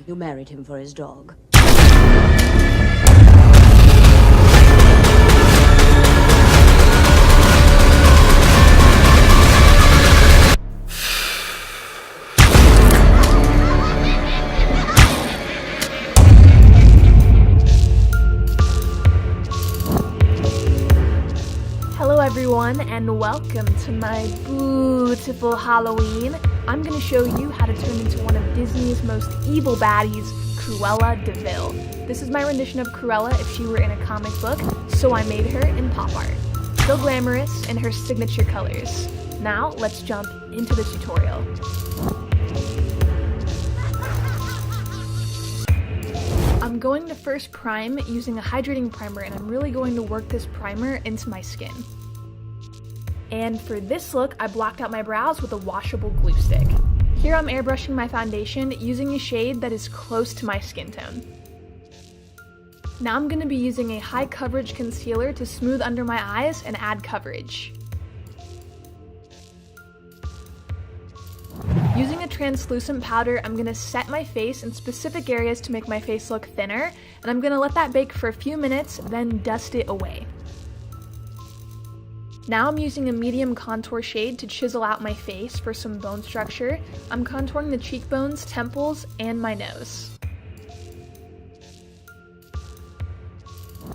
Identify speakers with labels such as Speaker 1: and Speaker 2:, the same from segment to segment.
Speaker 1: You married him for his dog.
Speaker 2: Hello everyone and welcome to my beautiful Halloween. I'm going to show you how to turn into one of Disney's most evil baddies, Cruella De Ville. This is my rendition of Cruella if she were in a comic book, so I made her in pop art. Still glamorous in her signature colors. Now let's jump into the tutorial. I'm going to first prime using a hydrating primer, and I'm really going to work this primer into my skin. And for this look, I blocked out my brows with a washable glue stick. Here I'm airbrushing my foundation using a shade that is close to my skin tone. Now I'm going to be using a high coverage concealer to smooth under my eyes and add coverage. Using a translucent powder, I'm going to set my face in specific areas to make my face look thinner, and I'm going to let that bake for a few minutes, then dust it away. Now I'm using a medium contour shade to chisel out my face for some bone structure. I'm contouring the cheekbones, temples, and my nose.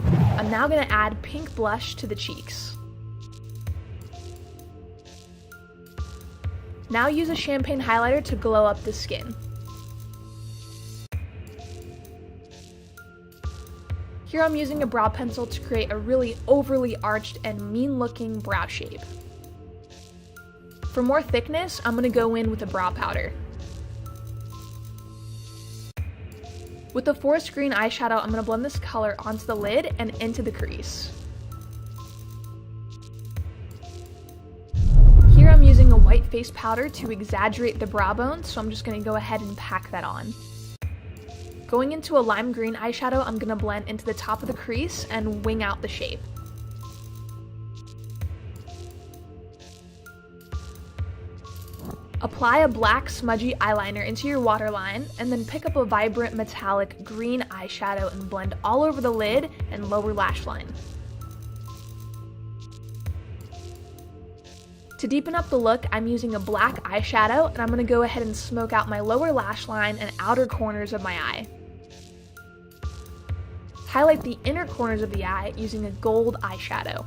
Speaker 2: I'm now going to add pink blush to the cheeks. Now use a champagne highlighter to glow up the skin. Here I'm using a brow pencil to create a really overly arched and mean-looking brow shape. For more thickness, I'm going to go in with a brow powder. With the forest green eyeshadow, I'm going to blend this color onto the lid and into the crease. Here I'm using a white face powder to exaggerate the brow bone, so I'm just going to go ahead and pack that on. Going into a lime green eyeshadow, I'm going to blend into the top of the crease and wing out the shape. Apply a black smudgy eyeliner into your waterline, and then pick up a vibrant metallic green eyeshadow and blend all over the lid and lower lash line. To deepen up the look, I'm using a black eyeshadow, and I'm going to go ahead and smoke out my lower lash line and outer corners of my eye. Highlight the inner corners of the eye using a gold eyeshadow.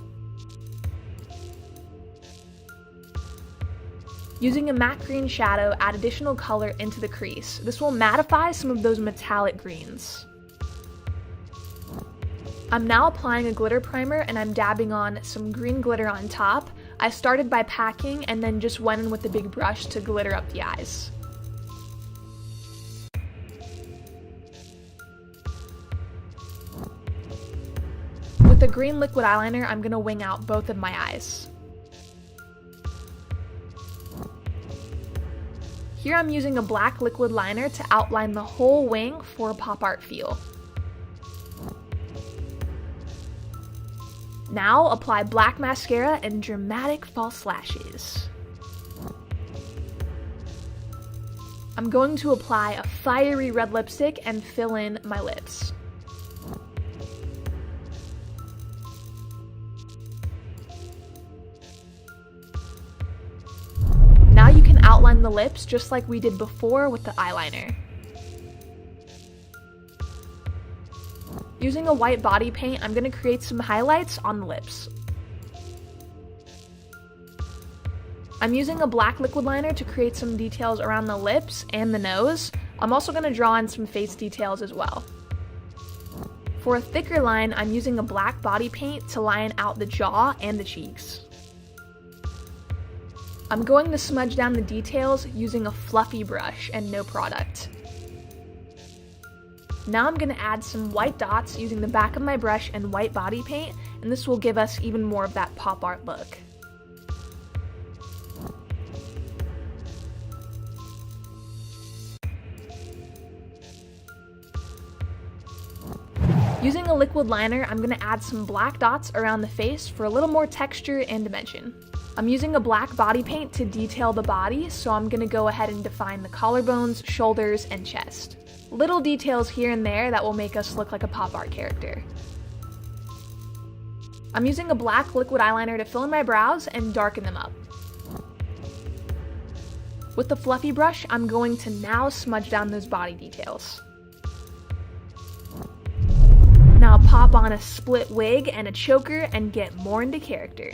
Speaker 2: Using a matte green shadow, add additional color into the crease. This will mattify some of those metallic greens. I'm now applying a glitter primer, and I'm dabbing on some green glitter on top. I started by packing and then just went in with the big brush to glitter up the eyes. With the green liquid eyeliner, I'm going to wing out both of my eyes. Here I'm using a black liquid liner to outline the whole wing for a pop art feel. Now apply black mascara and dramatic false lashes. I'm going to apply a fiery red lipstick and fill in my lips. Now you can outline the lips just like we did before with the eyeliner. Using a white body paint, I'm going to create some highlights on the lips. I'm using a black liquid liner to create some details around the lips and the nose. I'm also going to draw in some face details as well. For a thicker line, I'm using a black body paint to line out the jaw and the cheeks. I'm going to smudge down the details using a fluffy brush and no product. Now I'm going to add some white dots using the back of my brush and white body paint, and this will give us even more of that pop art look. Using a liquid liner, I'm going to add some black dots around the face for a little more texture and dimension. I'm using a black body paint to detail the body, so I'm going to go ahead and define the collarbones, shoulders, and chest. Little details here and there that will make us look like a pop art character. I'm using a black liquid eyeliner to fill in my brows and darken them up. With the fluffy brush, I'm going to now smudge down those body details. Now pop on a split wig and a choker and get more into character.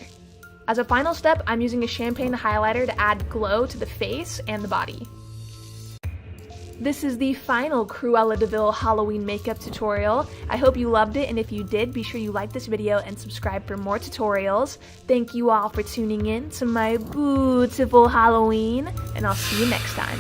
Speaker 2: As a final step, I'm using a champagne highlighter to add glow to the face and the body. This is the final Cruella De Ville Halloween makeup tutorial. I hope you loved it, and if you did, be sure you like this video and subscribe for more tutorials. Thank you all for tuning in to my beautiful Halloween, and I'll see you next time.